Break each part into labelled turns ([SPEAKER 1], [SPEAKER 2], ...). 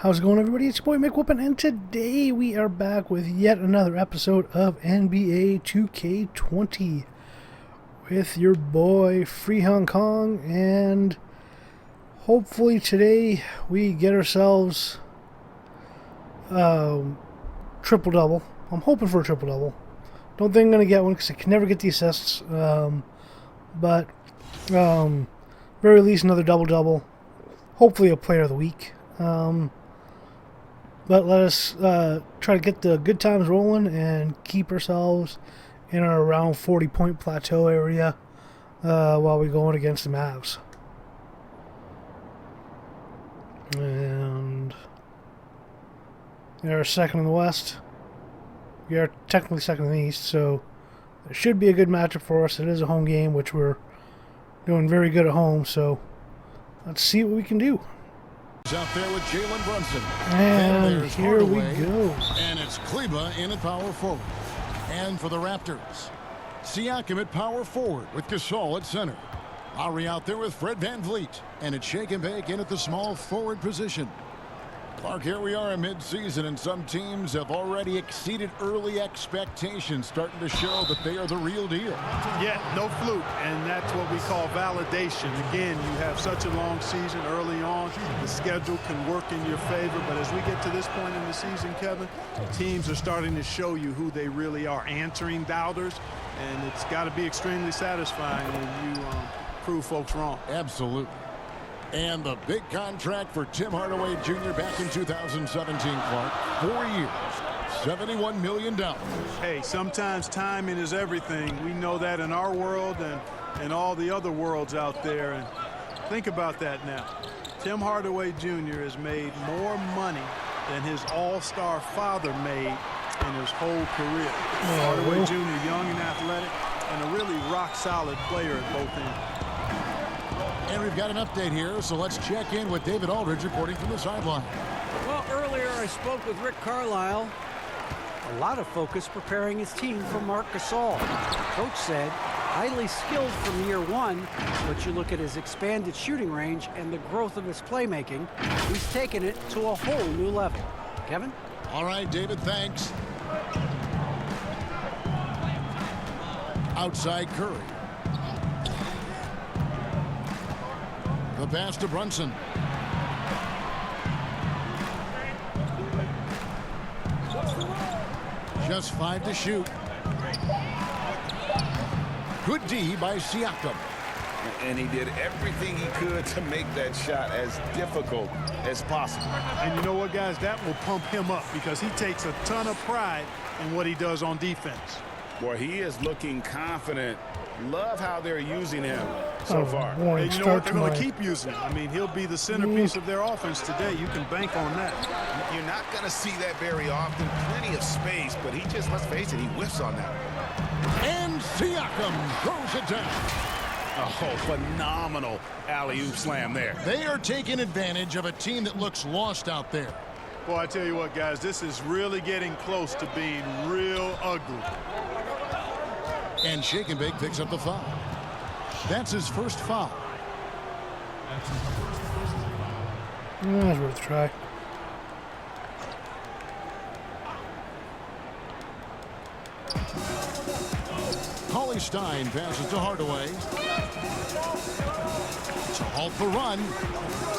[SPEAKER 1] How's it going, everybody? It's your boy McWhoopin, and today we are back with yet another episode of NBA 2K20 with your boy Free Hong Kong, and hopefully today we get ourselves triple-double. I'm hoping for a triple-double. Don't think I'm going to get one because I can never get the assists, but very least another double-double. Hopefully a player of the week. But let us try to get the good times rolling and keep ourselves in our around 40-point plateau area while we're going against the Mavs. And they're second in the West. We are technically second in the East, so it should be a good matchup for us. It is a home game, which we're doing very good at home, so let's see what we can do.
[SPEAKER 2] Out there with Jalen Brunson.
[SPEAKER 1] And here we go.
[SPEAKER 2] And it's Kleba in at power forward. And for the Raptors, Siakam at power forward with Gasol at center. Lowry out there with Fred VanVleet. And it's Shake and Bake in at the small forward position. Clark, here we are in mid-season, and some teams have already exceeded early expectations, starting to show that they are the real deal.
[SPEAKER 3] Yeah, no fluke, and that's what we call validation. Again, you have such a long season early on. The schedule can work in your favor, but as we get to this point in the season, Kevin, teams are starting to show you who they really are, answering doubters, and it's got to be extremely satisfying when you prove folks wrong.
[SPEAKER 2] Absolutely. And the big contract for Tim Hardaway Jr. back in 2017, Clark. 4 years, $71 million.
[SPEAKER 3] Hey, sometimes timing is everything. We know that in our world and all the other worlds out there. And think about that now. Tim Hardaway Jr. has made more money than his all-star father made in his whole career. Hardaway Jr., young and athletic, and a really rock-solid player at both ends.
[SPEAKER 2] And we've got an update here, so let's check in with David Aldridge reporting from the sideline.
[SPEAKER 4] Well, earlier I spoke with Rick Carlisle. A lot of focus preparing his team for Marc Gasol. Coach said, highly skilled from year one, but you look at his expanded shooting range and the growth of his playmaking, he's taken it to a whole new level. Kevin?
[SPEAKER 2] All right, David, thanks. Outside Curry. The pass to Brunson. Just 5 to shoot. Good D by Siakam.
[SPEAKER 5] And he did everything he could to make that shot as difficult as possible.
[SPEAKER 3] And you know what, guys? That will pump him up because he takes a ton of pride in what he does on defense.
[SPEAKER 5] Boy, he is looking confident. Love how they're using him so far.
[SPEAKER 3] And you know what? They're going to keep using him. I mean, he'll be the centerpiece of their offense today. You can bank on that.
[SPEAKER 5] You're not going to see that very often. Plenty of space, but he just, let's face it, he whiffs on that.
[SPEAKER 2] And Siakam throws it down.
[SPEAKER 5] Oh, phenomenal alley-oop slam there.
[SPEAKER 2] They are taking advantage of a team that looks lost out there.
[SPEAKER 3] Well, I tell you what, guys, this is really getting close to being real ugly.
[SPEAKER 2] And Shake and Bake picks up the foul. That's his first foul.
[SPEAKER 1] That's worth a try.
[SPEAKER 2] Cauley Stein passes to Hardaway. To halt the run.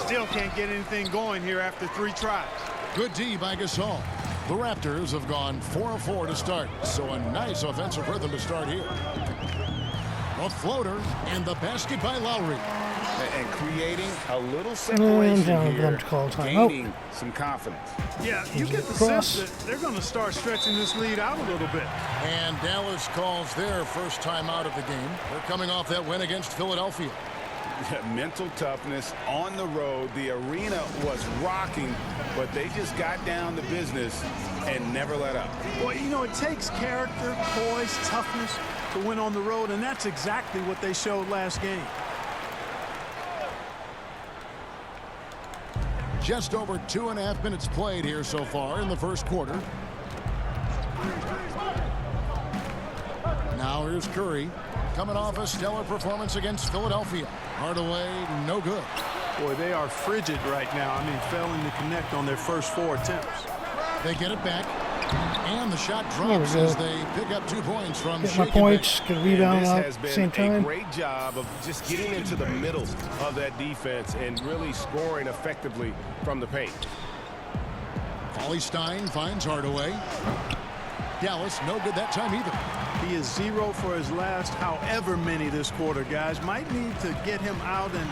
[SPEAKER 3] Still can't get anything going here after 3 tries.
[SPEAKER 2] Good D by Gasol. The Raptors have gone 4 of 4 to start, so a nice offensive rhythm to start here. A floater and the basket by Lowry.
[SPEAKER 5] And creating a little separation here, gaining some confidence.
[SPEAKER 3] Yeah, you get the sense that they're going to start stretching this lead out a little bit.
[SPEAKER 2] And Dallas calls their first time out of the game. They're coming off that win against Philadelphia.
[SPEAKER 5] Mental toughness on the road. The arena was rocking, but they just got down to business and never let up.
[SPEAKER 3] Well, you know, it takes character, poise, toughness to win on the road, and that's exactly what they showed last game.
[SPEAKER 2] Just over 2.5 minutes played here so far in the first quarter. Now here's Curry. Coming off a stellar performance against Philadelphia. Hardaway, no good.
[SPEAKER 3] Boy, they are frigid right now. I mean, failing to connect on their first 4 attempts.
[SPEAKER 2] They get it back. And the shot drops as they pick up 2 points from
[SPEAKER 1] Get my
[SPEAKER 2] Shake and
[SPEAKER 1] points,
[SPEAKER 2] Bake.
[SPEAKER 1] get a rebound
[SPEAKER 6] This
[SPEAKER 1] at
[SPEAKER 6] has
[SPEAKER 1] the
[SPEAKER 6] been
[SPEAKER 1] same
[SPEAKER 6] a
[SPEAKER 1] time.
[SPEAKER 6] great job of just getting into the middle of that defense and really scoring effectively from the paint.
[SPEAKER 2] Cauley Stein finds Hardaway. Dallas no good that time either.
[SPEAKER 3] He is 0 for his last however many this quarter, guys. Might need to get him out and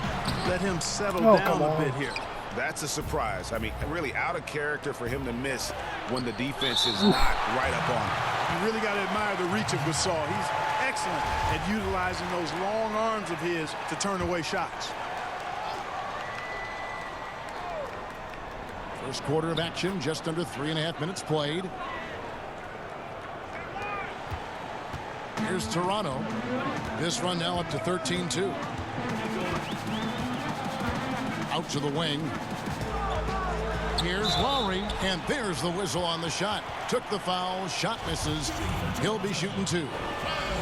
[SPEAKER 3] let him settle down a bit here.
[SPEAKER 5] That's a surprise. I mean, really out of character for him to miss when the defense is not right up on him.
[SPEAKER 3] You really got to admire the reach of Gasol. He's excellent at utilizing those long arms of his to turn away shots.
[SPEAKER 2] First quarter of action, just under 3.5 minutes played. Here's Toronto. This run now up to 13-2. Out to the wing. Here's Lowry, and there's the whistle on the shot. Took the foul, shot misses. He'll be shooting 2.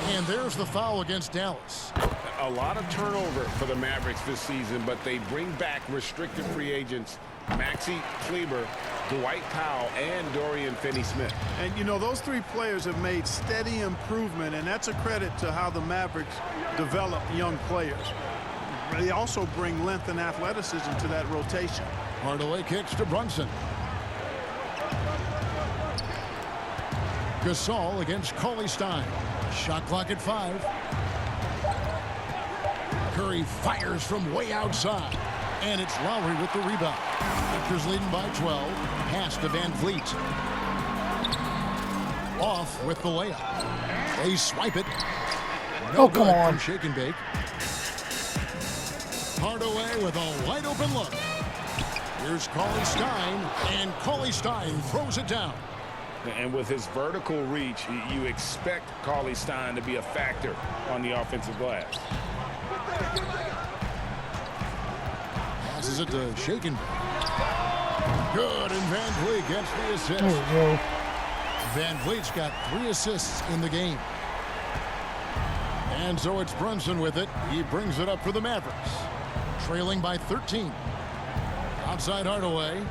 [SPEAKER 2] And there's the foul against Dallas.
[SPEAKER 6] A lot of turnover for the Mavericks this season, but they bring back restricted free agents Maxi Kleber, Dwight Powell, and Dorian Finney-Smith.
[SPEAKER 3] And, you know, those 3 players have made steady improvement, and that's a credit to how the Mavericks develop young players. They also bring length and athleticism to that rotation.
[SPEAKER 2] Hardaway kicks to Brunson. Gasol against Cauley Stein. Shot clock at 5. Curry fires from way outside. And it's Lowry with the rebound. Lakers leading by 12. Pass to Van Vliet. Off with the layup. They swipe it. No
[SPEAKER 1] come
[SPEAKER 2] good
[SPEAKER 1] on.
[SPEAKER 2] from Shake and Bake. Hardaway with a wide open look. Here's Cauley Stein, and Cauley Stein throws it down.
[SPEAKER 6] And with his vertical reach, you expect Cauley Stein to be a factor on the offensive glass.
[SPEAKER 2] Passes it to Shake and Bake. Good, and Van Vliet gets the assist.
[SPEAKER 1] There we go.
[SPEAKER 2] Van Vliet's got 3 assists in the game. And so it's Brunson with it. He brings it up for the Mavericks. Trailing by 13. Outside Hardaway.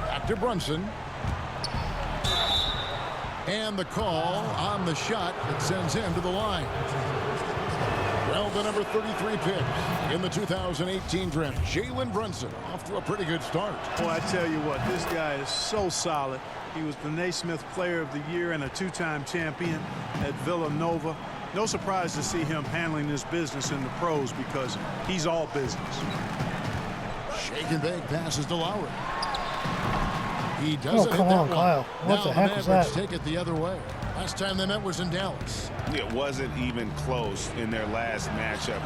[SPEAKER 2] Back to Brunson. And the call on the shot that sends him to the line. Well, the number 33 pick in the 2018 draft, Jalen Brunson, off to a pretty good start.
[SPEAKER 3] Boy, I tell you what, this guy is so solid. He was the Naismith Player of the Year and a 2-time champion at Villanova. No surprise to see him handling this business in the pros because he's all business.
[SPEAKER 2] Shake and Bake passes to Lowry. He doesn't
[SPEAKER 1] come
[SPEAKER 2] hit that
[SPEAKER 1] on,
[SPEAKER 2] one.
[SPEAKER 1] Kyle. What
[SPEAKER 2] Now
[SPEAKER 1] the heck was
[SPEAKER 2] Mavericks
[SPEAKER 1] that?
[SPEAKER 2] take it the other way. Last time they met was in Dallas.
[SPEAKER 5] It wasn't even close in their last matchup,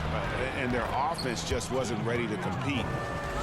[SPEAKER 5] and their offense just wasn't ready to compete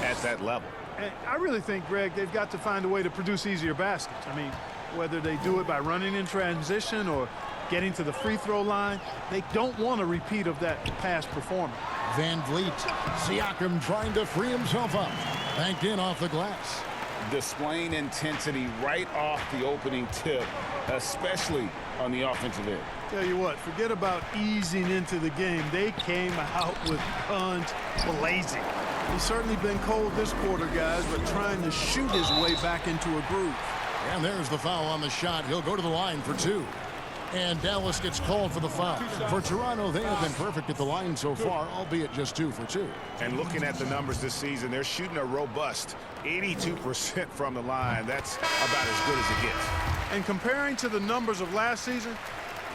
[SPEAKER 5] at that level.
[SPEAKER 3] And I really think, Greg, they've got to find a way to produce easier baskets. I mean, whether they do it by running in transition or getting to the free throw line, they don't want a repeat of that past performance.
[SPEAKER 2] Van Vliet. Siakam trying to free himself up. Banked in off the glass.
[SPEAKER 5] Displaying intensity right off the opening tip, especially on the offensive end.
[SPEAKER 3] Tell you what, forget about easing into the game. They came out with guns blazing. He's certainly been cold this quarter, guys, but trying to shoot his way back into a groove.
[SPEAKER 2] And there's the foul on the shot. He'll go to the line for 2. And Dallas gets called for the foul. For Toronto, they have been perfect at the line so far, albeit just 2 for 2.
[SPEAKER 5] And looking at the numbers this season, they're shooting a robust 82% from the line. That's about as good as it gets.
[SPEAKER 3] And comparing to the numbers of last season,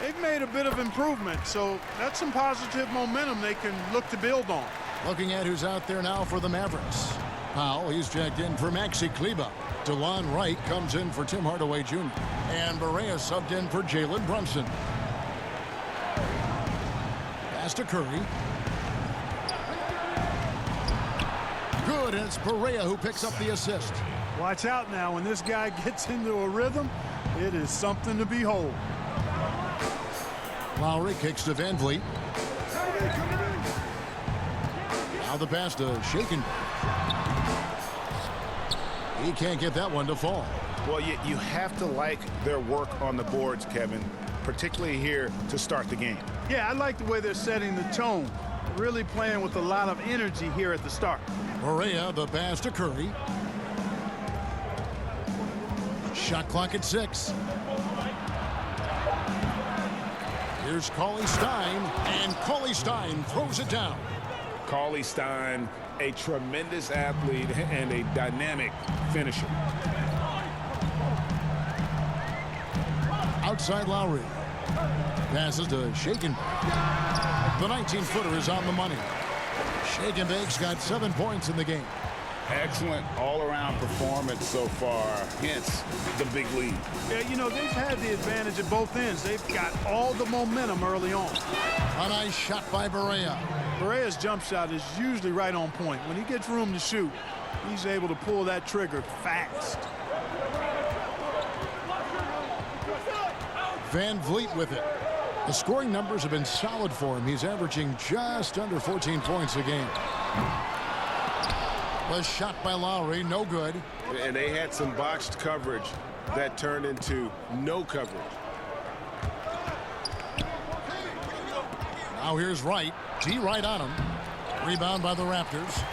[SPEAKER 3] they've made a bit of improvement. So that's some positive momentum they can look to build on.
[SPEAKER 2] Looking at who's out there now for the Mavericks. Powell, he's checked in for Maxi Kleber. DeLon Wright comes in for Tim Hardaway Jr. And Barea subbed in for Jalen Brunson. Pass to Curry. Good, and it's Barea who picks up the assist.
[SPEAKER 3] Watch out now. When this guy gets into a rhythm, it is something to behold.
[SPEAKER 2] Lowry kicks to Van Vliet. Now the pass to Shaken. He can't get that one to fall.
[SPEAKER 5] Well, you have to like their work on the boards, Kevin, particularly here to start the game.
[SPEAKER 3] Yeah, I like the way they're setting the tone. Really playing with a lot of energy here at the start.
[SPEAKER 2] Barea, the pass to Curry. Shot clock at 6. Here's Cauley Stein, and Cauley Stein throws it down.
[SPEAKER 6] Cauley Stein, a tremendous athlete and a dynamic finisher.
[SPEAKER 2] Outside Lowry. Passes to Shaken. The 19-footer is on the money. Shaken Bake's got 7 points in the game.
[SPEAKER 6] Excellent all-around performance so far, hence the big lead.
[SPEAKER 3] Yeah, you know, they've had the advantage at both ends. They've got all the momentum early on.
[SPEAKER 2] A nice shot by Barea.
[SPEAKER 3] Barea's jump shot is usually right on point. When he gets room to shoot, he's able to pull that trigger fast.
[SPEAKER 2] Van Vliet with it. The scoring numbers have been solid for him. He's averaging just under 14 points a game. The shot by Lowry, no good.
[SPEAKER 6] And they had some botched coverage that turned into no coverage.
[SPEAKER 2] Now here's Wright. G right on him. Rebound by the Raptors.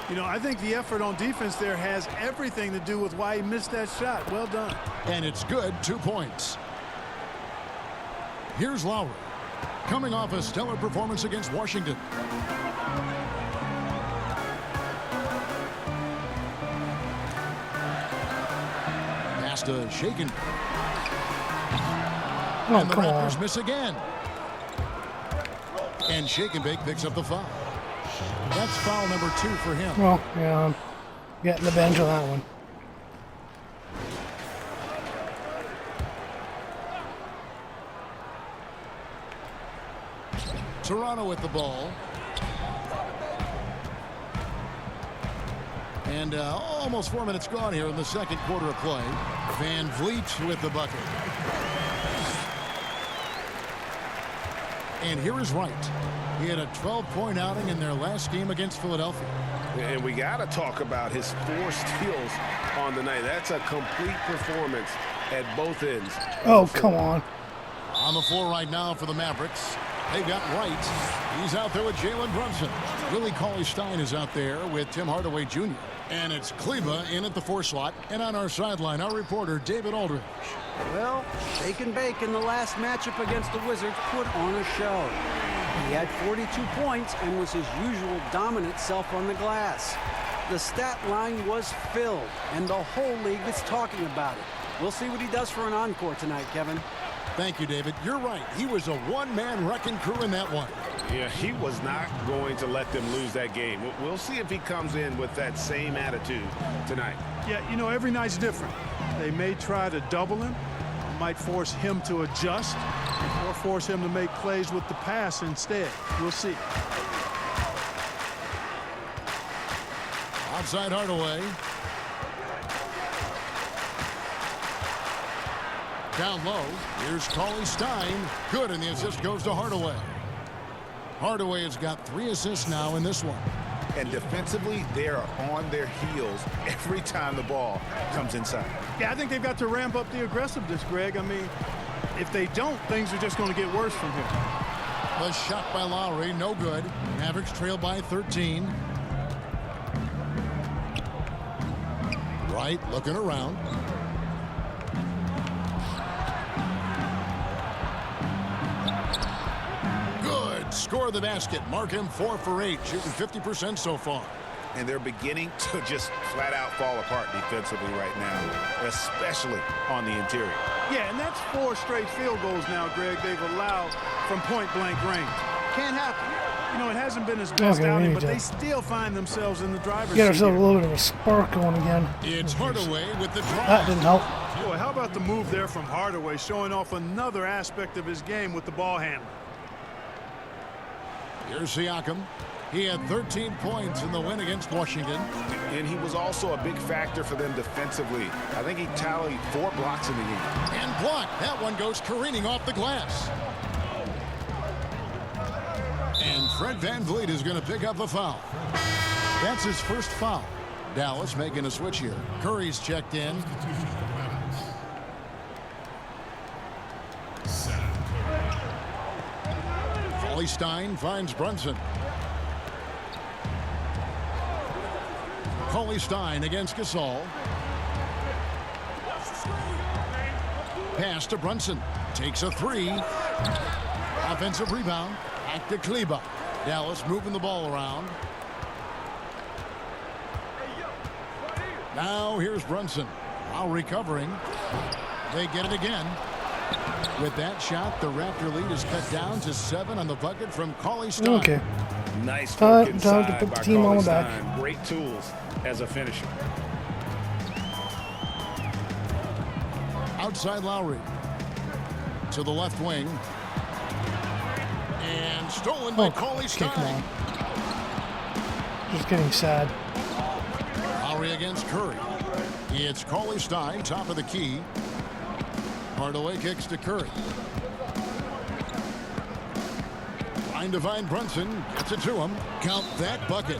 [SPEAKER 3] You know, I think the effort on defense there has everything to do with why he missed that shot. Well done.
[SPEAKER 2] And it's good, 2 points. Here's Lowry. Coming off a stellar performance against Washington. Pass to Shaken.
[SPEAKER 1] Oh,
[SPEAKER 2] And the
[SPEAKER 1] come
[SPEAKER 2] Raptors
[SPEAKER 1] on.
[SPEAKER 2] miss again. And Shaken Bake picks up the foul. That's foul number 2 for him.
[SPEAKER 1] Well, yeah, I'm getting the bench on that one.
[SPEAKER 2] Toronto with the ball. And almost 4 minutes gone here in the second quarter of play. Van Vliet with the bucket. And here is Wright. He had a 12-point outing in their last game against Philadelphia.
[SPEAKER 6] And we got to talk about his 4 steals on the night. That's a complete performance at both ends.
[SPEAKER 1] Oh, come on.
[SPEAKER 2] On the floor right now for the Mavericks. They've got Wright. He's out there with Jalen Brunson. Willie Cauley-Stein is out there with Tim Hardaway Jr. And it's Kleba in at the 4 slot. And on our sideline, our reporter, David Aldridge.
[SPEAKER 4] Well, Shake and Bake in the last matchup against the Wizards put on a show. He had 42 points and was his usual dominant self on the glass. The stat line was filled, and the whole league is talking about it. We'll see what he does for an encore tonight, Kevin.
[SPEAKER 2] Thank you, David. You're right. He was a one-man wrecking crew in that one.
[SPEAKER 6] Yeah, he was not going to let them lose that game. We'll see if he comes in with that same attitude tonight.
[SPEAKER 3] Yeah, you know, every night's different. They may try to double him, might force him to adjust, or force him to make plays with the pass instead. We'll see.
[SPEAKER 2] Outside Hardaway. Down low. Here's Cauley-Stein. Good, and the assist goes to Hardaway. Hardaway has got 3 assists now in this one.
[SPEAKER 5] And defensively, they are on their heels every time the ball comes inside.
[SPEAKER 3] Yeah, I think they've got to ramp up the aggressiveness, Greg. I mean, if they don't, things are just going to get worse from here.
[SPEAKER 2] The shot by Lowry, no good. Mavericks trail by 13. Wright looking around. Good. Score the basket. Mark him 4 for 8, shooting 50% so far.
[SPEAKER 5] And they're beginning to just flat out fall apart defensively right now, especially on the interior.
[SPEAKER 3] Yeah, and that's 4 straight field goals now, Greg, they've allowed from point-blank range. Can't happen. You know, it hasn't been his best
[SPEAKER 1] Okay,
[SPEAKER 3] outing, but they still find themselves in the driver's
[SPEAKER 1] Get
[SPEAKER 3] seat
[SPEAKER 1] ourselves a
[SPEAKER 3] here.
[SPEAKER 1] little bit of a spark going again.
[SPEAKER 2] It's Hardaway with the drive.
[SPEAKER 1] That didn't help.
[SPEAKER 3] Boy, how about the move there from Hardaway, showing off another aspect of his game with the ball handling.
[SPEAKER 2] Here's Siakam. He had 13 points in the win against Washington.
[SPEAKER 6] And he was also a big factor for them defensively. I think he tallied 4 blocks in the game.
[SPEAKER 2] And blocked. That one goes careening off the glass. And Fred Van Vliet is going to pick up a foul. That's his first foul. Dallas making a switch here. Curry's checked in. Cauley-Stein finds Brunson. Cauley Stein against Gasol. Pass to Brunson. Takes a three. Offensive rebound. Back to Kleber. Dallas moving the ball around. Now here's Brunson. While recovering. They get it again. With that shot, the Raptor lead is cut down to 7 on the bucket from Cauley Stein.
[SPEAKER 1] Okay.
[SPEAKER 5] Nice work
[SPEAKER 1] Time
[SPEAKER 5] inside
[SPEAKER 1] to put the
[SPEAKER 5] by
[SPEAKER 1] team on
[SPEAKER 5] Cauley
[SPEAKER 1] the back.
[SPEAKER 5] Stein. Great tools as a finisher.
[SPEAKER 2] Outside Lowry. To the left wing. And stolen by Cauley
[SPEAKER 1] okay,
[SPEAKER 2] Stein.
[SPEAKER 1] come on. Just getting sad.
[SPEAKER 2] Lowry against Curry. It's Cauley Stein, top of the key. Hardaway kicks to Curry. Trying to find Brunson. Gets it to him. Count that bucket.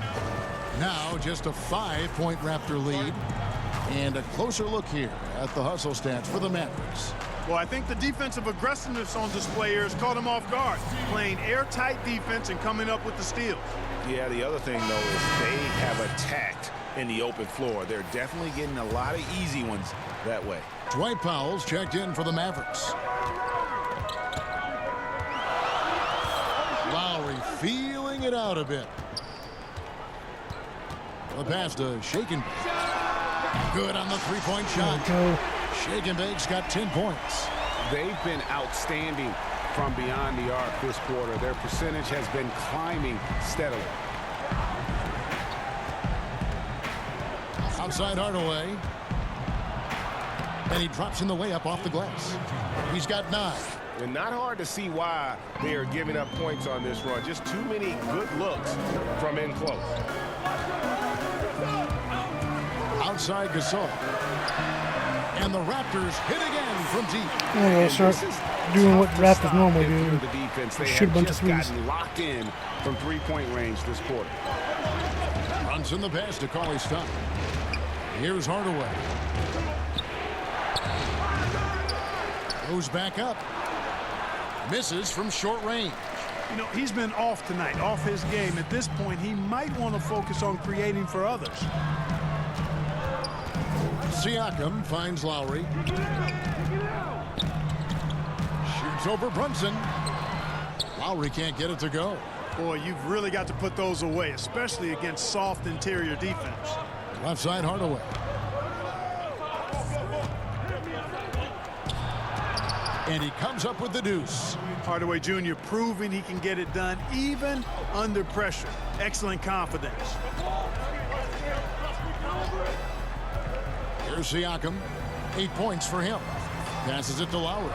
[SPEAKER 2] Now just a 5-point Raptor lead. And a closer look here at the hustle stats for the Mavericks.
[SPEAKER 3] Well, I think the defensive aggressiveness on display here has caught him off guard. Playing airtight defense and coming up with the steals.
[SPEAKER 5] Yeah, the other thing, though, is they have attacked in the open floor. They're definitely getting a lot of easy ones that way.
[SPEAKER 2] Dwight Powell's checked in for the Mavericks. Lowry feeling it out a bit. The pass to Shaken. Good on the three-point shot. Shaken Bake's got 10 points.
[SPEAKER 6] They've been outstanding from beyond the arc this quarter. Their percentage has been climbing steadily.
[SPEAKER 2] Outside Hardaway. And he drops in the way up off the glass. He's got 9.
[SPEAKER 6] And not hard to see why they are giving up points on this run. Just too many good looks from in close.
[SPEAKER 2] Outside Gasol. And the Raptors hit again from deep.
[SPEAKER 1] I'm going to start doing what Raptors normally do.
[SPEAKER 6] The defense, they
[SPEAKER 1] Shoot a
[SPEAKER 6] have
[SPEAKER 1] bunch of
[SPEAKER 6] just
[SPEAKER 1] threes.
[SPEAKER 6] gotten locked in from three-point range this quarter.
[SPEAKER 2] Brunson the pass to Cauley Stein. Here's Hardaway. Goes back up. Misses from short range.
[SPEAKER 3] You know, he's been off tonight, off his game. At this point, he might want to focus on creating for others.
[SPEAKER 2] Siakam finds Lowry. Shoots over Brunson. Lowry can't get it to go.
[SPEAKER 3] Boy, you've really got to put those away, especially against soft interior defense.
[SPEAKER 2] Left side Hardaway. And he comes up with the deuce.
[SPEAKER 3] Hardaway Jr. proving he can get it done even under pressure. Excellent confidence.
[SPEAKER 2] Here's Siakam. 8 points for him. Passes it to Lowry.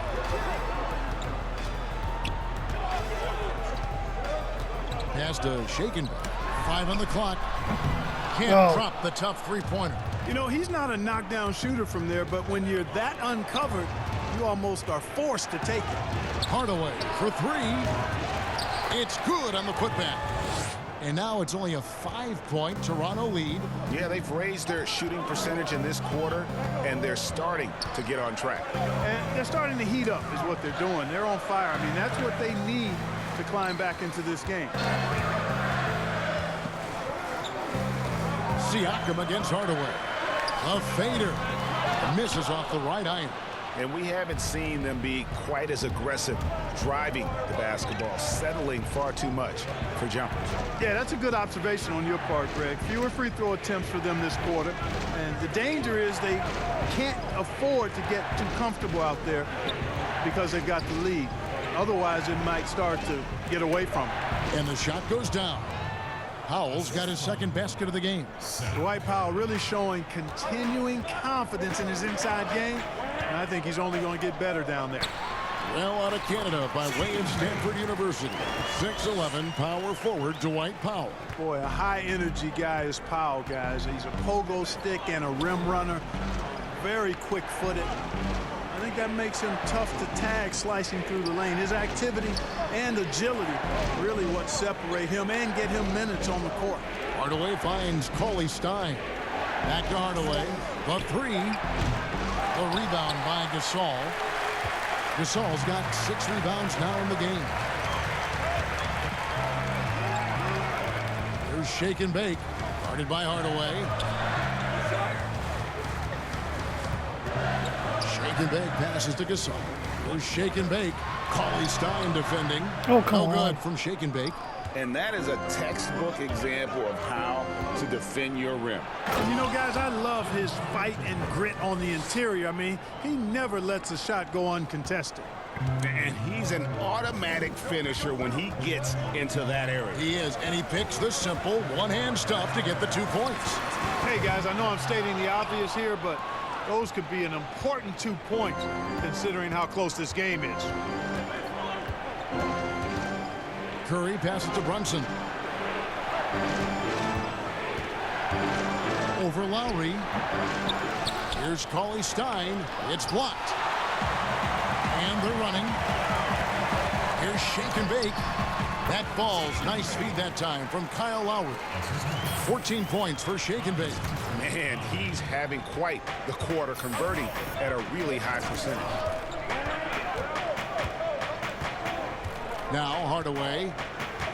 [SPEAKER 2] Pass to Shaken. 5 on the clock. Can't drop the tough three-pointer.
[SPEAKER 3] You know, he's not a knockdown shooter from there, but when you're that uncovered, you almost are forced to take it.
[SPEAKER 2] Hardaway for 3. It's good on the putback. And now it's only a 5-point Toronto lead.
[SPEAKER 5] Yeah, they've raised their shooting percentage in this quarter, and they're starting to get on track.
[SPEAKER 3] And they're starting to heat up is what they're doing. They're on fire. I mean, that's what they need to climb back into this game.
[SPEAKER 2] Siakam against Hardaway. A fader. Misses off the right iron.
[SPEAKER 5] And we haven't seen them be quite as aggressive driving the basketball, settling far too much for jumpers.
[SPEAKER 3] Yeah, that's a good observation on your part, Greg. Fewer free throw attempts for them this quarter. And the danger is they can't afford to get too comfortable out there because they've got the lead. Otherwise, it might start to get away from them.
[SPEAKER 2] And the shot goes down. Powell's got his second basket of the game.
[SPEAKER 3] Dwight Powell really showing continuing confidence in his inside game. And I think he's only going to get better down there.
[SPEAKER 2] Well, out of Canada by way of Stanford University. 6'11" power forward Dwight Powell.
[SPEAKER 3] Boy, a high-energy guy is Powell, guys. He's a pogo stick and a rim runner. Very quick-footed. I think that makes him tough to tag slicing through the lane. His activity and agility really what separate him and get him minutes on the court.
[SPEAKER 2] Hardaway finds Cauley Stein. Back to Hardaway. The 3. The rebound by Gasol. Gasol's got 6 rebounds now in the game. Here's Shake and Bake. Guarded by Hardaway. Shake and bake passes to Gasol. Here's shake and bake. Cauley Stein defending.
[SPEAKER 1] Oh, come
[SPEAKER 2] no
[SPEAKER 1] on.
[SPEAKER 2] good from shake and bake.
[SPEAKER 5] And that is a textbook example of how to defend your rim.
[SPEAKER 3] And you know, guys, I love his fight and grit on the interior. I mean, he never lets a shot go uncontested.
[SPEAKER 5] And he's an automatic finisher when he gets into that area.
[SPEAKER 2] He is, and he picks the simple one-hand stuff to get the 2 points.
[SPEAKER 3] Hey, guys, I know I'm stating the obvious here, but those could be an important 2 points considering how close this game is.
[SPEAKER 2] Curry passes to Brunson. Over Lowry. Here's Cauley Stein. It's blocked. And they're running. Here's shake and bake. That falls. Nice feed that time from Kyle Lowry. 14 points for shake and bake.
[SPEAKER 5] Man, he's having quite the quarter, converting at a really high percentage.
[SPEAKER 2] Now Hardaway.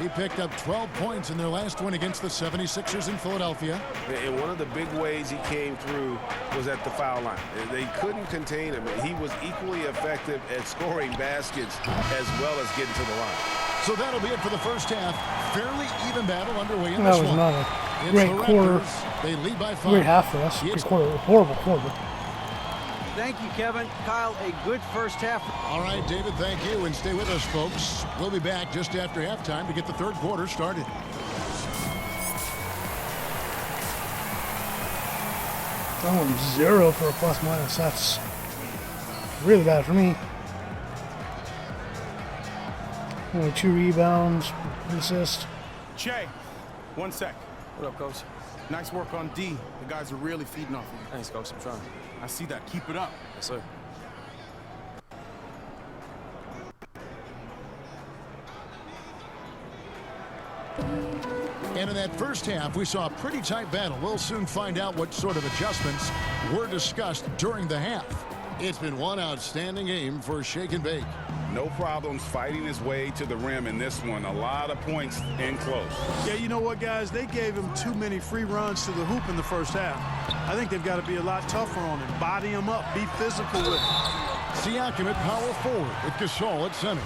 [SPEAKER 2] He picked up 12 points in their last win against the 76ers in Philadelphia.
[SPEAKER 5] And one of the big ways he came through was at the foul line. They couldn't contain him. He was equally effective at scoring baskets as well as getting to the line.
[SPEAKER 2] So that'll be it for the first half. Fairly even battle underway in
[SPEAKER 1] That
[SPEAKER 2] this
[SPEAKER 1] was
[SPEAKER 2] one.
[SPEAKER 1] not a
[SPEAKER 2] It's
[SPEAKER 1] great
[SPEAKER 2] the
[SPEAKER 1] quarter.
[SPEAKER 2] Raptors. They lead by 5.
[SPEAKER 1] Great half for us. Good quarter. Horrible quarter.
[SPEAKER 4] Thank you, Kevin. Kyle, a good first half.
[SPEAKER 2] All right, David, thank you. And stay with us, folks. We'll be back just after halftime to get the third quarter started.
[SPEAKER 1] Oh, 0 for a plus minus. That's really bad for me. Only 2 rebounds, an assist.
[SPEAKER 7] Che, 1 sec.
[SPEAKER 8] What up, Coach?
[SPEAKER 7] Nice work on D. The guys are really feeding off you.
[SPEAKER 8] Thanks, Coach. I'm trying.
[SPEAKER 7] I see that. Keep it up.
[SPEAKER 8] Yes, sir.
[SPEAKER 2] And in that first half, we saw a pretty tight battle. We'll soon find out what sort of adjustments were discussed during the half. It's been one outstanding game for Shake and Bake.
[SPEAKER 5] No problems fighting his way to the rim in this one. A lot of points in close.
[SPEAKER 3] Yeah, you know what, guys? They gave him too many free runs to the hoop in the first half. I think they've got to be a lot tougher on him. Body him up. Be physical with him.
[SPEAKER 2] Siakam at power forward with Gasol at center.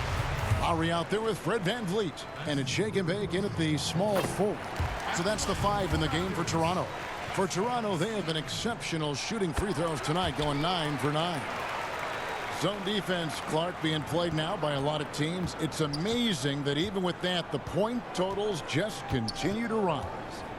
[SPEAKER 2] Lowry out there with Fred VanVleet. And it's Shake and Bake in at the small forward. So that's the 5 in the game for Toronto. For Toronto, they have been exceptional shooting free throws tonight, going 9 for 9. Zone defense, Clark, being played now by a lot of teams. It's amazing that even with that, the point totals just continue to rise.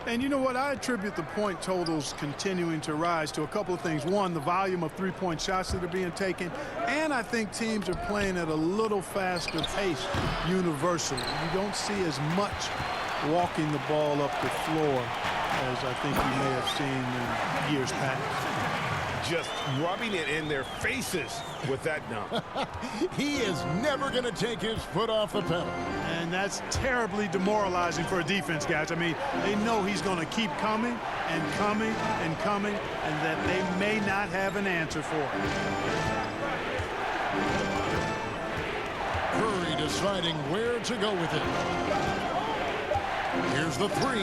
[SPEAKER 3] And you know what? I attribute the point totals continuing to rise to a couple of things. One, the volume of three-point shots that are being taken. And I think teams are playing at a little faster pace universally. You don't see as much walking the ball up the floor as I think you may have seen in years past.
[SPEAKER 5] Just rubbing it in their faces with that dunk.
[SPEAKER 2] He is never going to take his foot off the pedal.
[SPEAKER 3] And that's terribly demoralizing for a defense, guys. I mean, they know he's going to keep coming and coming and coming, and that they may not have an answer for it.
[SPEAKER 2] Curry deciding where to go with it. Here's the 3.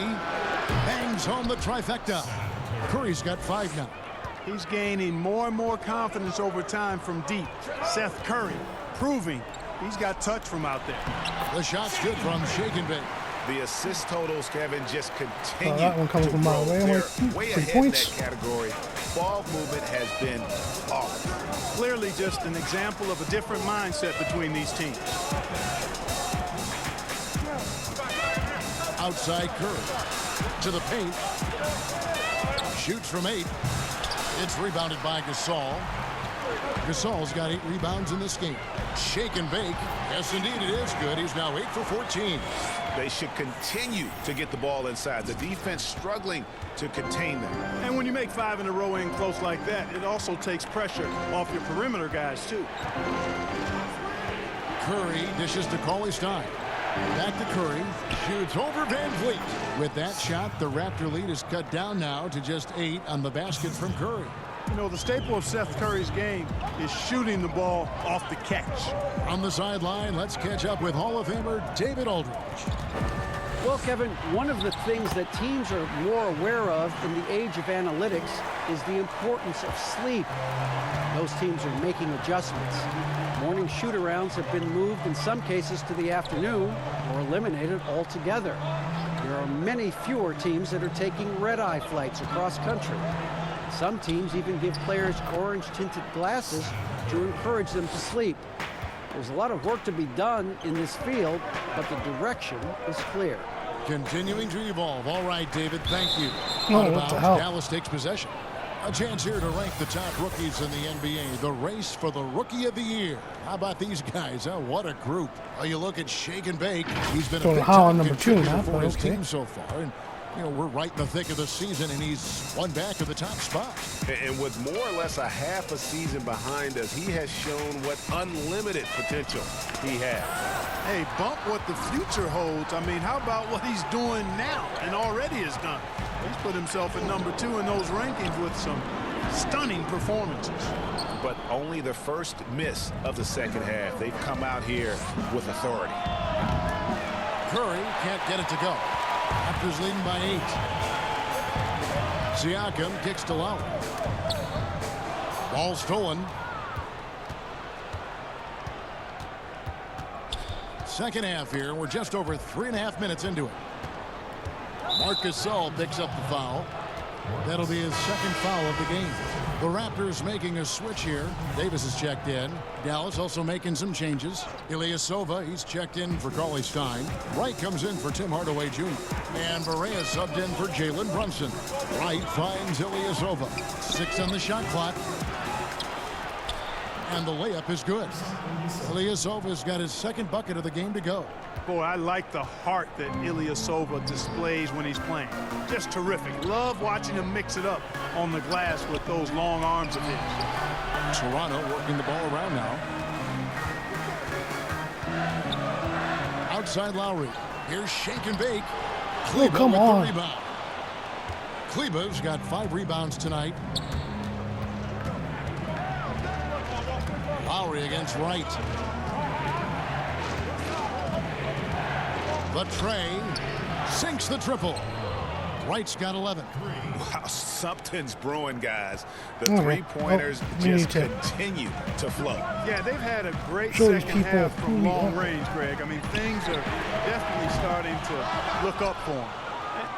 [SPEAKER 2] Bangs home the trifecta. Curry's got 5 now.
[SPEAKER 3] He's gaining more and more confidence over time from deep. Seth Curry proving he's got touch from out there.
[SPEAKER 2] The shot's good from Shake and Bake.
[SPEAKER 5] The assist totals, Kevin, just continue
[SPEAKER 1] that one coming
[SPEAKER 5] to
[SPEAKER 1] from
[SPEAKER 5] grow.
[SPEAKER 1] my way. I'm
[SPEAKER 5] They're
[SPEAKER 1] like,
[SPEAKER 5] way
[SPEAKER 1] 3
[SPEAKER 5] ahead
[SPEAKER 1] points.
[SPEAKER 5] in that category. Ball movement has been off.
[SPEAKER 3] Clearly just an example of a different mindset between these teams.
[SPEAKER 2] Outside Curry to the paint. Shoots from 8. It's rebounded by Gasol. Gasol's got 8 rebounds in this game. Shake and Bake. Yes, indeed, it is good. He's now 8 for 14.
[SPEAKER 5] They should continue to get the ball inside. The defense struggling to contain them.
[SPEAKER 3] And when you make 5 in a row in close like that, it also takes pressure off your perimeter guys, too.
[SPEAKER 2] Curry dishes to Cauley Stein. Back to Curry. Shoots over VanVleet. With that shot, the Raptor lead is cut down now to just 8 on the basket from Curry.
[SPEAKER 3] You know, the staple of Seth Curry's game is shooting the ball off the catch.
[SPEAKER 2] On the sideline, let's catch up with Hall of Famer David Aldridge.
[SPEAKER 4] Well, Kevin, one of the things that teams are more aware of in the age of analytics is the importance of sleep. Those teams are making adjustments. Morning shoot-arounds have been moved in some cases to the afternoon or eliminated altogether. There are many fewer teams that are taking red-eye flights across country. Some teams even give players orange-tinted glasses to encourage them to sleep. There's a lot of work to be done in this field, but the direction is clear.
[SPEAKER 2] Continuing to evolve. All right, David, thank you.
[SPEAKER 1] Oh, what the hell?
[SPEAKER 2] Dallas takes possession. A chance here to rank the top rookies in the NBA. The race for the Rookie of the Year. How about these guys? Huh? What a group. Oh, you look at Shake and Bake. He's been a big
[SPEAKER 1] on
[SPEAKER 2] time
[SPEAKER 1] number 2
[SPEAKER 2] contributor
[SPEAKER 1] now,
[SPEAKER 2] for
[SPEAKER 1] but
[SPEAKER 2] his
[SPEAKER 1] okay.
[SPEAKER 2] team so far. And, you know, we're right in the thick of the season, and he's one back to the top spot.
[SPEAKER 5] And with more or less a half a season behind us, he has shown what unlimited potential he has.
[SPEAKER 3] Hey, bump what the future holds. I mean, how about what he's doing now and already has done? He's put himself at number 2 in those rankings with some stunning performances.
[SPEAKER 5] But only the first miss of the second half. They've come out here with authority.
[SPEAKER 2] Curry can't get it to go. Raptors leading by 8. Siakam kicks to Lowry. Ball stolen. Second half here. We're just over 3.5 minutes into it. Marcus Gasol picks up the foul. That'll be his second foul of the game. The Raptors making a switch here. Davis is checked in. Dallas also making some changes. Ilyasova, he's checked in for Cauley Stein. Wright comes in for Tim Hardaway Jr. And Barea subbed in for Jalen Brunson. Wright finds Ilyasova. 6 on the shot clock. And the layup is good. Ilyasova's got his second bucket of the game to go.
[SPEAKER 3] Boy, I like the heart that Ilyasova displays when he's playing. Just terrific. Love watching him mix it up on the glass with those long arms of his.
[SPEAKER 2] Toronto working the ball around now. Outside Lowry. Here's Shake and Bake.
[SPEAKER 1] Oh, come on.
[SPEAKER 2] The rebound. Kleba's got 5 rebounds tonight. Lowry against Wright. The tray sinks the triple. Wright's got 11.
[SPEAKER 5] Wow, something's brewing, guys. The three-pointers just continue to flow.
[SPEAKER 3] Yeah, they've had a great second half from long range, Greg. I mean, things are definitely starting to look up for him.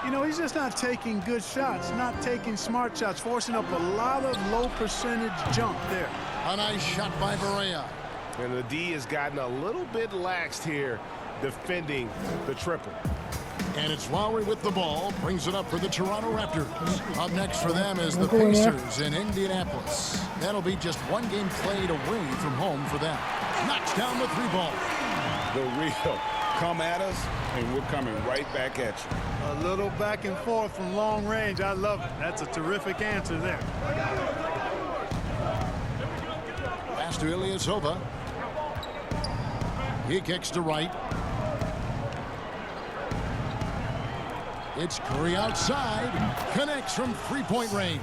[SPEAKER 3] You know, he's just not taking good shots, not taking smart shots, forcing up a lot of low percentage jump there.
[SPEAKER 2] A nice shot by Barea.
[SPEAKER 5] And the D has gotten a little bit laxed here defending the triple.
[SPEAKER 2] And it's Lowry with the ball, brings it up for the Toronto Raptors. Up next for them is the Pacers in Indianapolis. That'll be just one game played away from home for them. Knocks down the 3-ball.
[SPEAKER 6] The real come at us, and we're coming right back at you.
[SPEAKER 3] A little back and forth from long range. I love it. That's a terrific answer there.
[SPEAKER 2] Pass to Ilyasova. He kicks to Wright. It's Curry outside. Connects from 3-point range.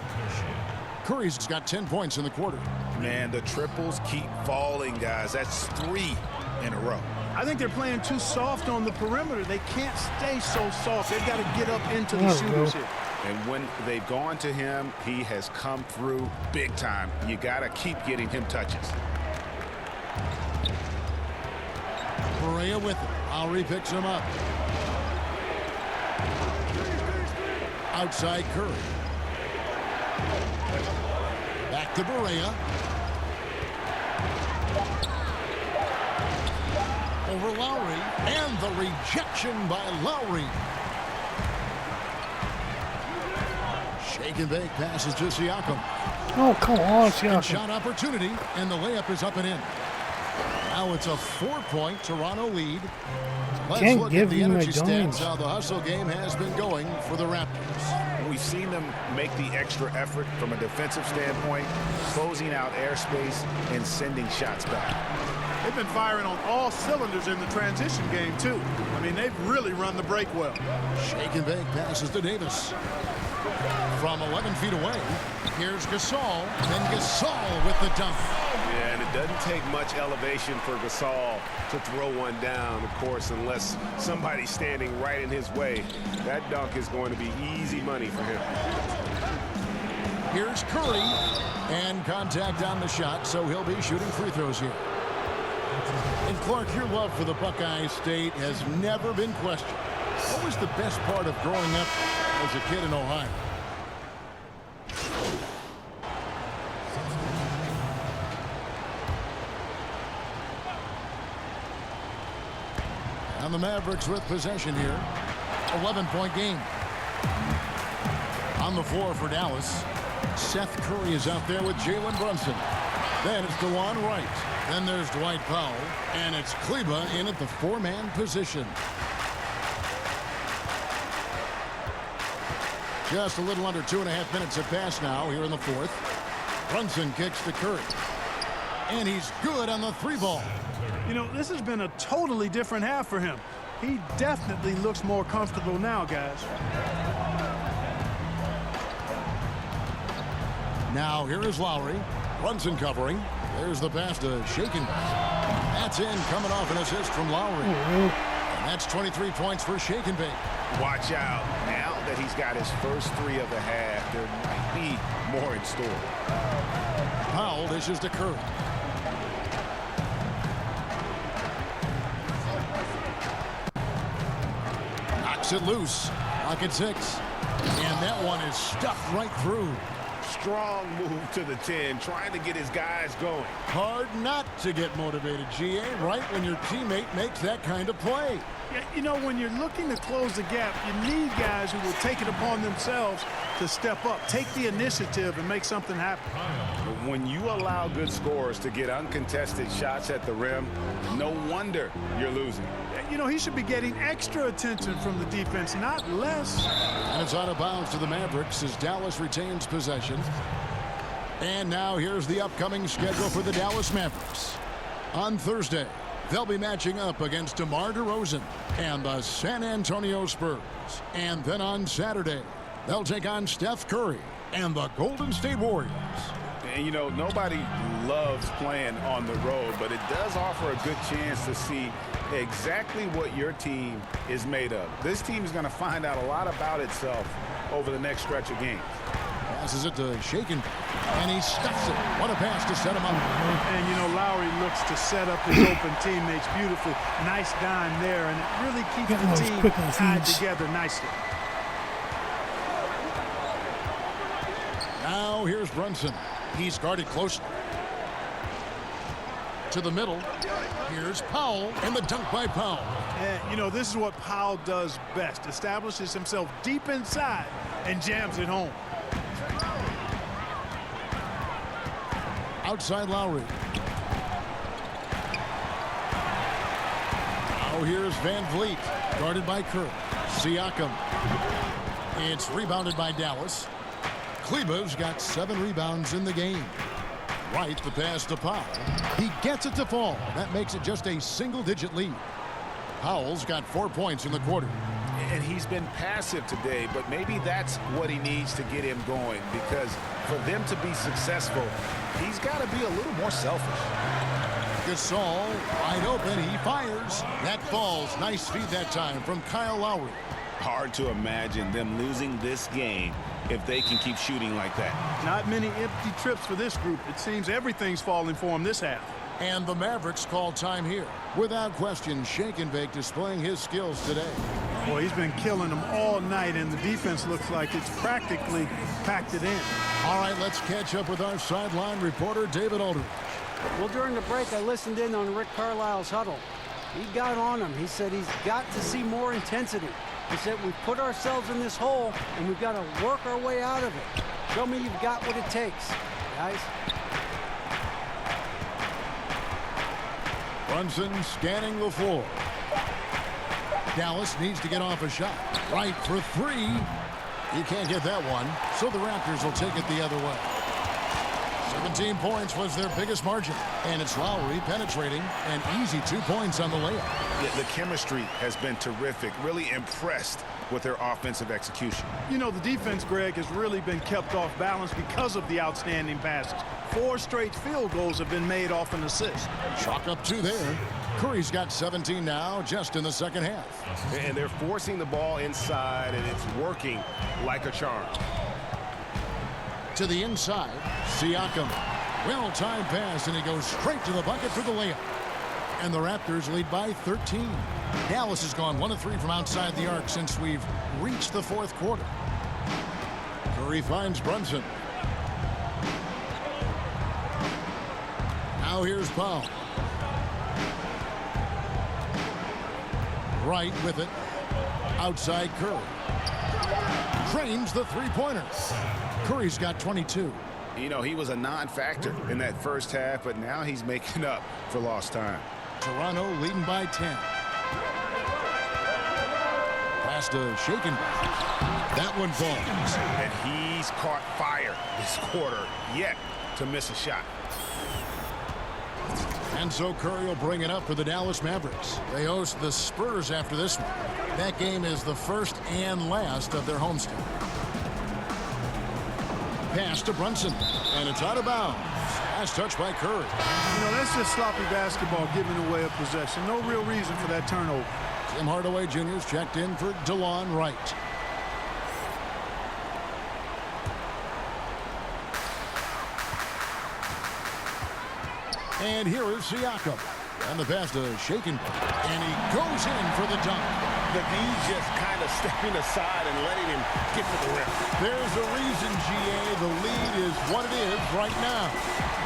[SPEAKER 2] Curry's got 10 points in the quarter.
[SPEAKER 5] Man, the triples keep falling, guys. That's 3 in a row.
[SPEAKER 3] I think they're playing too soft on the perimeter. They can't stay so soft. They've got to get up into the shooters here.
[SPEAKER 5] And when they've gone to him, he has come through big time. You got to keep getting him touches.
[SPEAKER 2] Barea with it. Lowry picks him up. Outside Curry. Back to Barea. Over Lowry. And the rejection by Lowry. Shake and Bake passes to Siakam.
[SPEAKER 1] Oh, come on, Siakam.
[SPEAKER 2] Shot opportunity, and the layup is up and in. Now it's a 4-point Toronto lead. Let's look at the energy stats, how the hustle game has been going for the Raptors.
[SPEAKER 5] We've seen them make the extra effort from a defensive standpoint, closing out airspace and sending shots back.
[SPEAKER 3] They've been firing on all cylinders in the transition game, too. I mean, they've really run the break well.
[SPEAKER 2] Shake and Bake passes to Davis. From 11 feet away, here's Gasol. Then Gasol with the dunk.
[SPEAKER 5] Yeah, and it doesn't take much elevation for Gasol to throw one down, of course, unless somebody's standing right in his way. That dunk is going to be easy money for him.
[SPEAKER 2] Here's Curry, and contact on the shot, so he'll be shooting free throws here. And Clark, your love for the Buckeye State has never been questioned. What was the best part of growing up as a kid in Ohio? And the Mavericks with possession here. 11-point game. On the floor for Dallas, Seth Curry is out there with Jalen Brunson. Then it's DeJuan Wright. Then there's Dwight Powell. And it's Kleba in at the four-man position. Just a little under 2.5 minutes have passed now here in the fourth. Brunson kicks to Curry. And he's good on the three ball.
[SPEAKER 3] You know, this has been a totally different half for him. He definitely looks more comfortable now, guys.
[SPEAKER 2] Now here is Lowry. Brunson covering. There's the pass to Shaken. That's in, coming off an assist from Lowry. And that's 23 points for Shaken Bake.
[SPEAKER 5] Watch out. Now that he's got his first three of the half, there might be more in store.
[SPEAKER 2] Powell dishes to Curry. Knocks it loose. Pocket 6. And that one is stuffed right through.
[SPEAKER 5] Strong move to the 10, trying to get his guys going.
[SPEAKER 2] Hard not to get motivated, GA, right when your teammate makes that kind of play.
[SPEAKER 3] Yeah, you know, when you're looking to close the gap, you need guys who will take it upon themselves to step up, take the initiative, and make something happen.
[SPEAKER 5] When you allow good scorers to get uncontested shots at the rim, no wonder you're losing.
[SPEAKER 3] You know, he should be getting extra attention from the defense, not less.
[SPEAKER 2] And it's out of bounds to the Mavericks as Dallas retains possession. And now here's the upcoming schedule for the Dallas Mavericks. On Thursday, they'll be matching up against DeMar DeRozan and the San Antonio Spurs. And then on Saturday, they'll take on Steph Curry and the Golden State Warriors.
[SPEAKER 5] And, you know, nobody loves playing on the road, but it does offer a good chance to see exactly what your team is made of. This team is going to find out a lot about itself over the next stretch of games.
[SPEAKER 2] Passes it to Shaken, and he stuffs it. What a pass to set him up.
[SPEAKER 3] And, you know, Lowry looks to set up his open teammates beautifully. Nice dime there, and it really keeps the team tied together nicely.
[SPEAKER 2] Now here's Brunson. He's guarded closely. To the middle. Here's Powell, and the dunk by Powell.
[SPEAKER 3] And, you know, this is what Powell does best. Establishes himself deep inside and jams it home.
[SPEAKER 2] Outside Lowry. Now here's Van Vliet, guarded by Kerr. Siakam. It's rebounded by Dallas. Kleba's got 7 rebounds in the game. Right, the pass to Powell. He gets it to fall. That makes it just a single-digit lead. Powell's got 4 points in the quarter.
[SPEAKER 5] And he's been passive today, but maybe that's what he needs to get him going, because for them to be successful, he's got to be a little more selfish.
[SPEAKER 2] Gasol wide open. He fires. That falls. Nice feed that time from Kyle Lowry.
[SPEAKER 5] Hard to imagine them losing this game if they can keep shooting like that.
[SPEAKER 3] Not many empty trips for this group. It seems everything's falling for him this half.
[SPEAKER 2] And the Mavericks call time here. Without question, Shake and Bake displaying his skills today.
[SPEAKER 3] Boy, he's been killing them all night, and the defense looks like it's practically packed it in.
[SPEAKER 2] All right, let's catch up with our sideline reporter, David Aldridge.
[SPEAKER 4] Well, during the break, I listened in on Rick Carlisle's huddle. He got on him. He said he's got to see more intensity. He said we've put ourselves in this hole, and we've got to work our way out of it. Show me you've got what it takes, guys.
[SPEAKER 2] Brunson scanning the floor. Dallas needs to get off a shot. Right for 3. He can't get that one, so the Raptors will take it the other way. 17 points was their biggest margin, and it's Lowry penetrating, an easy 2 points on the layup.
[SPEAKER 5] Yeah, the chemistry has been terrific. Really impressed with their offensive execution.
[SPEAKER 3] You know, the defense, Greg, has really been kept off balance because of the outstanding passes. 4 straight field goals have been made off an assist.
[SPEAKER 2] Chalk up 2 there. Curry's got 17 now just in the second half.
[SPEAKER 6] And they're forcing the ball inside, and it's working like a charm.
[SPEAKER 2] To the inside, Siakam. Well-timed pass, and he goes straight to the bucket for the layup. And the Raptors lead by 13. Dallas has gone 1 of 3 from outside the arc since we've reached the fourth quarter. Curry finds Brunson. Now here's Powell. Right with it. Outside Curry. Trains the three-pointer. Curry's got 22.
[SPEAKER 5] You know, he was a non-factor in that first half, but now he's making up for lost time.
[SPEAKER 2] Toronto leading by 10. Pass to Shaken. That one falls.
[SPEAKER 5] And he's caught fire this quarter yet to miss a shot.
[SPEAKER 2] And so Curry will bring it up for the Dallas Mavericks. They host the Spurs after this one. That game is the first and last of their homestand. Pass to Brunson, and it's out of bounds. Last touch by Curry.
[SPEAKER 3] You know, that's just sloppy basketball giving away a possession. No real reason for that turnover.
[SPEAKER 2] Tim Hardaway Jr. is checked in for DeLon Wright. And here is Siakam. And the pass to Shaken. And he goes in for the dunk.
[SPEAKER 6] The D just kind of stepping aside and letting him get to the rim.
[SPEAKER 2] There's a reason, GA. The lead is what it is right now.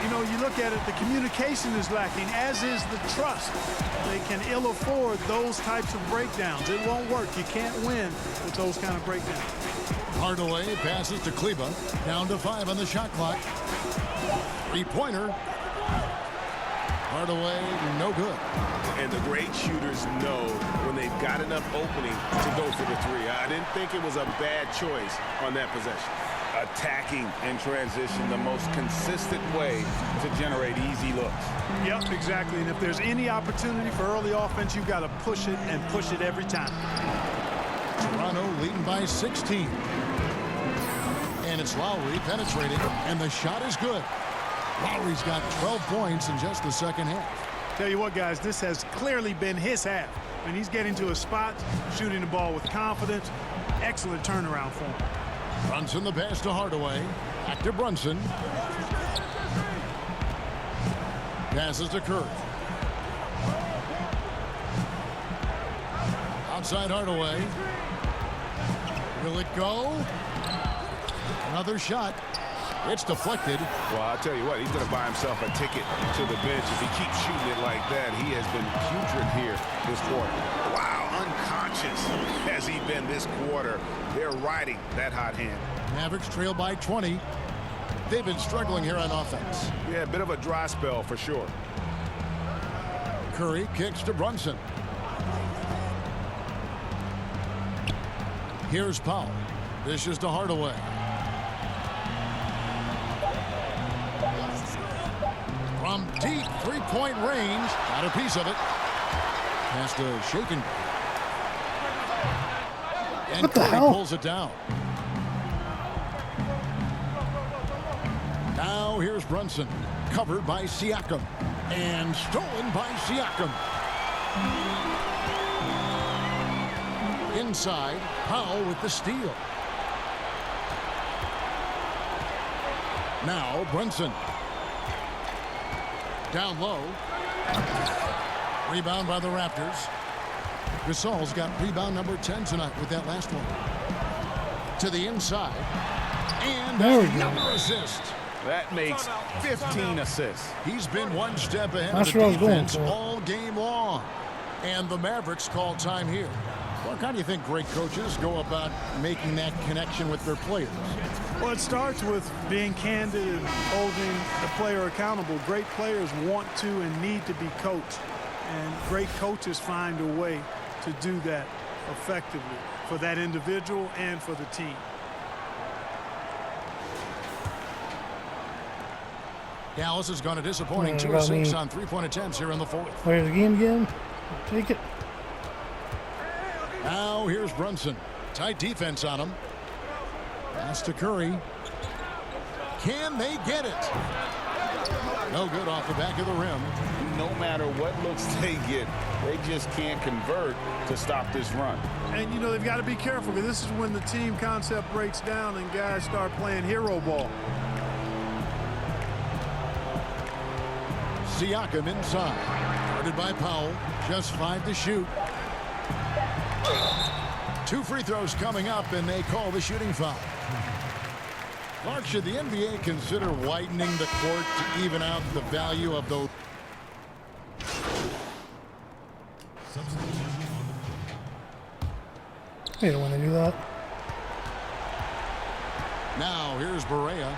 [SPEAKER 3] You know, you look at it, the communication is lacking, as is the trust. They can ill afford those types of breakdowns. It won't work. You can't win with those kind of breakdowns.
[SPEAKER 2] Hardaway passes to Kleba. Down to 5 on the shot clock. Three-pointer. Hardaway, no good.
[SPEAKER 6] And the great shooters know when they've got enough opening to go for the 3. I didn't think it was a bad choice on that possession.
[SPEAKER 5] Attacking in transition, the most consistent way to generate easy looks.
[SPEAKER 3] Yep, exactly. And if there's any opportunity for early offense, you've got to push it and push it every time.
[SPEAKER 2] Toronto leading by 16. And it's Lowry penetrating, and the shot is good. Lowry's got 12 points in just the second half.
[SPEAKER 3] Tell you what, guys, this has clearly been his half. When he's getting to a spot, shooting the ball with confidence, excellent turnaround for him.
[SPEAKER 2] Brunson the pass to Hardaway. Back to Brunson. Passes to Curry. Outside Hardaway. Will it go? Another shot. It's deflected.
[SPEAKER 5] Well, I'll tell you what, he's going to buy himself a ticket to the bench. If he keeps shooting it like that, he has been putrid here this quarter. Wow, unconscious has he been this quarter. They're riding that hot hand.
[SPEAKER 2] Mavericks trail by 20. They've been struggling here on offense.
[SPEAKER 5] Yeah, a bit of a dry spell for sure.
[SPEAKER 2] Curry kicks to Brunson. Here's Powell. Dishes to Hardaway. From deep three-point range. Got a piece of it. Pass to Shaken. And
[SPEAKER 1] What the
[SPEAKER 2] Curry
[SPEAKER 1] hell?
[SPEAKER 2] pulls it down. Now here's Brunson. Covered by Siakam. And stolen by Siakam. Inside, Powell with the steal. Now Brunson. Down low. Rebound by the Raptors. Gasol's got rebound number 10 tonight with that last one. To the inside. And
[SPEAKER 1] There we go.
[SPEAKER 2] another assist.
[SPEAKER 5] That makes 15 assists.
[SPEAKER 2] He's been one step ahead
[SPEAKER 1] That's
[SPEAKER 2] of the
[SPEAKER 1] what I was going
[SPEAKER 2] defense
[SPEAKER 1] for.
[SPEAKER 2] all game long. And the Mavericks call time here. Well, how do you think great coaches go about making that connection with their players?
[SPEAKER 3] Well, it starts with being candid and holding the player accountable. Great players want to and need to be coached. And great coaches find a way to do that effectively for that individual and for the team.
[SPEAKER 2] Dallas has gone a disappointing
[SPEAKER 1] Yeah,
[SPEAKER 2] 2 of 6
[SPEAKER 1] I mean-
[SPEAKER 2] on three-point attempts here in the fourth.
[SPEAKER 1] Play the game again. Take it.
[SPEAKER 2] Now here's Brunson. Tight defense on him. Pass to Curry. Can they get it? No good off the back of the rim.
[SPEAKER 5] No matter what looks they get, they just can't convert to stop this run.
[SPEAKER 3] And, you know, they've got to be careful because this is when the team concept breaks down and guys start playing hero ball.
[SPEAKER 2] Siakam inside. Guarded by Powell. Just 5 to shoot. 2 free throws coming up, and they call the shooting foul. Clark, should the NBA consider widening the court to even out the value of those?
[SPEAKER 1] I hate it when they do that.
[SPEAKER 2] Now here's Barea.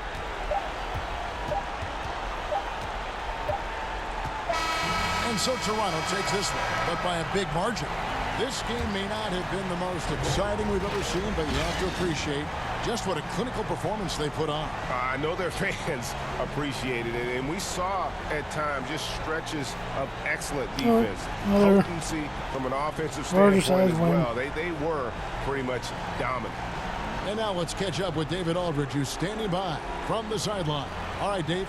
[SPEAKER 2] And so Toronto takes this one, but by a big margin. This game may not have been the most exciting we've ever seen, but you have to appreciate just what a clinical performance they put on.
[SPEAKER 6] I know their fans appreciated it, and we saw at times just stretches of excellent defense. Potency from an offensive standpoint as well. They were pretty much dominant.
[SPEAKER 2] And now let's catch up with David Aldridge, who's standing by from the sideline. All right, Dave.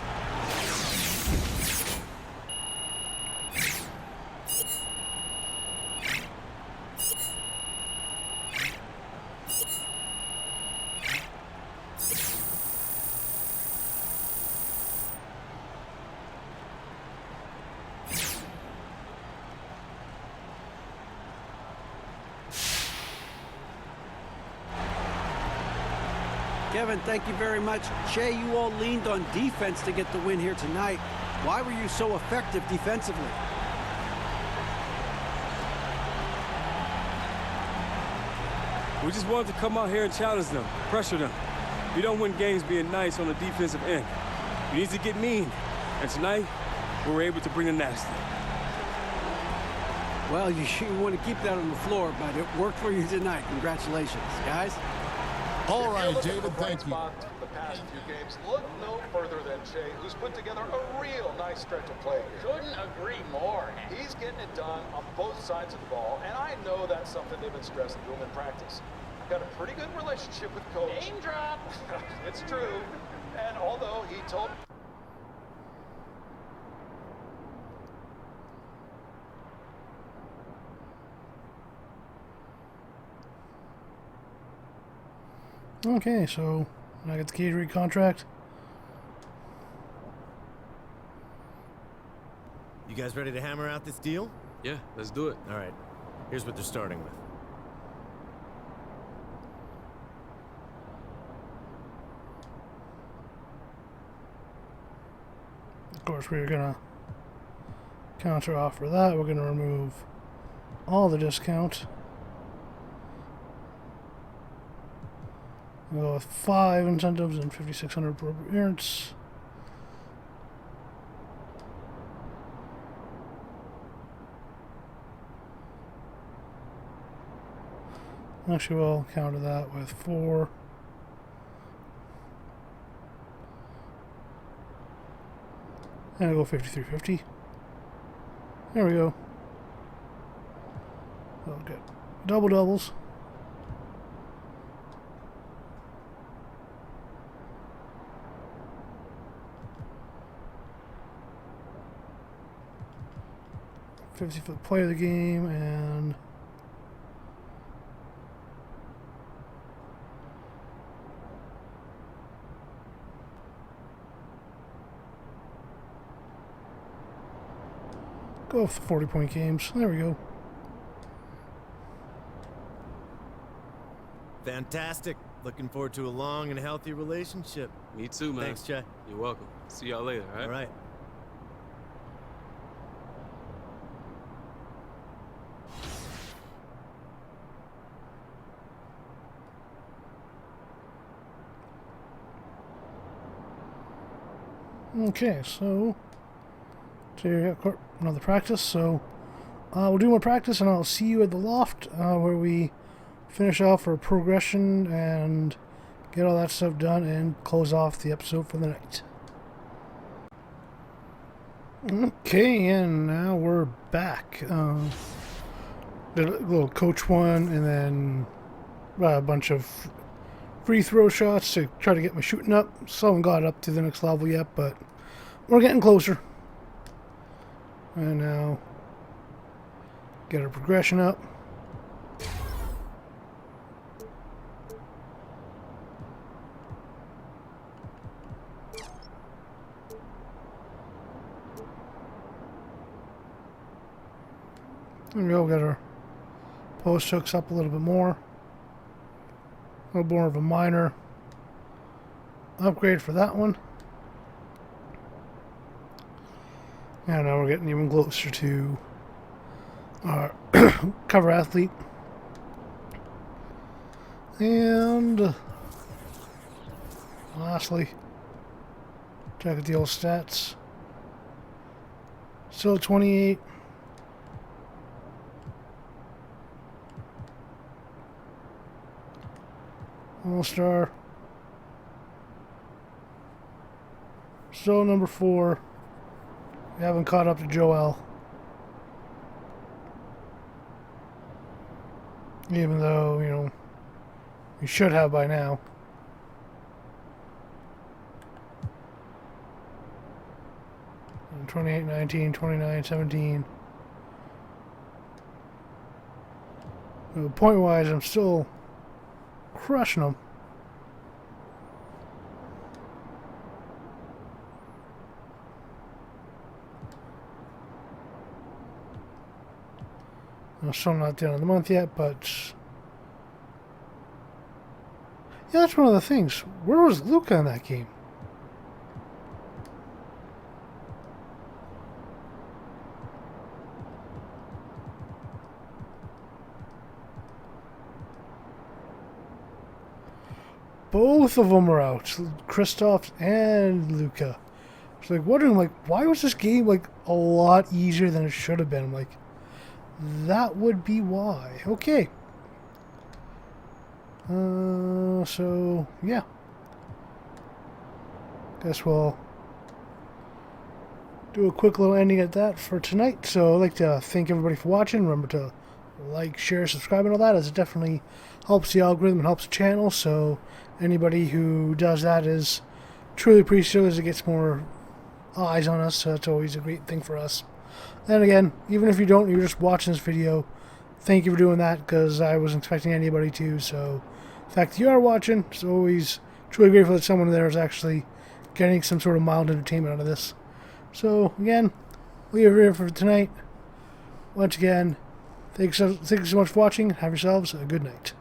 [SPEAKER 4] Kevin, thank you very much. Shea, you all leaned on defense to get the win here tonight. Why were you so effective defensively?
[SPEAKER 8] We just wanted to come out here and challenge them, pressure them. You don't win games being nice on the defensive end. You need to get mean. And tonight, we were able to bring the nasty.
[SPEAKER 4] Well, you want to keep that on the floor, but it worked for you tonight. Congratulations, guys.
[SPEAKER 2] All right, David, thank you.
[SPEAKER 9] The past few games look no further than Shea, who's put together a real nice stretch of play here.
[SPEAKER 10] Couldn't agree more.
[SPEAKER 9] He's getting it done on both sides of the ball, and I know that's something they've been stressing to him in practice. I've got a pretty good relationship with Coach.
[SPEAKER 10] Name drop.
[SPEAKER 9] It's true. And although he told...
[SPEAKER 1] Okay, so I get the catering contract.
[SPEAKER 11] You guys ready to hammer out this deal?
[SPEAKER 8] Yeah, let's do it.
[SPEAKER 11] All right, here's what they're starting with.
[SPEAKER 1] Of course, we're gonna counter offer that. We're gonna remove all the discount. We'll go with 5 incentives and 5,600 per appearance. Actually, we'll counter that with 4. And we'll go 5,350. There we go. We'll get double doubles. $50 for the play of the game, and go with the 40-point games. There we go.
[SPEAKER 11] Fantastic. Looking forward to a long and healthy relationship.
[SPEAKER 8] Me too, man.
[SPEAKER 11] Thanks, Chad.
[SPEAKER 8] You're welcome. See y'all later, all right?
[SPEAKER 11] All right.
[SPEAKER 1] Okay, so another practice. So we'll do more practice, and I'll see you at the loft where we finish off our progression and get all that stuff done and close off the episode for the night. Okay, and now we're back. Did a little coach one, and then a bunch of free throw shots to try to get my shooting up. Still haven't got up to the next level yet, but we're getting closer. And now get our progression up. There we go, get our post hooks up a little bit more. A little more of a minor upgrade for that one. And now we're getting even closer to our cover athlete. And lastly, check out the old stats. Still 28. All-Star. Still number 4. We haven't caught up to Joel. Even though, you know, we should have by now. And 28, 19, 29, 17. Point-wise, I'm still crushing them. I'm still not at the end of the month yet, but yeah, that's one of the things. Where was Luca in that game? Both of them are out, Kristoff and Luca. I was like wondering, like, why was this game like a lot easier than it should have been? I'm like, that would be why. Okay. So yeah. Guess we'll do a quick little ending at that for tonight. So I'd like to thank everybody for watching. Remember to like, share, subscribe, and all that, as it definitely helps the algorithm and helps the channel. So anybody who does that is truly appreciated, as it gets more eyes on us. So it's always a great thing for us. And again, even if you don't, you're just watching this video, thank you for doing that, because I wasn't expecting anybody to. So the fact that you are watching, it's always truly grateful that someone there is actually getting some sort of mild entertainment out of this. So again, we are here for tonight. Once again, thanks so much for watching. Have yourselves a good night.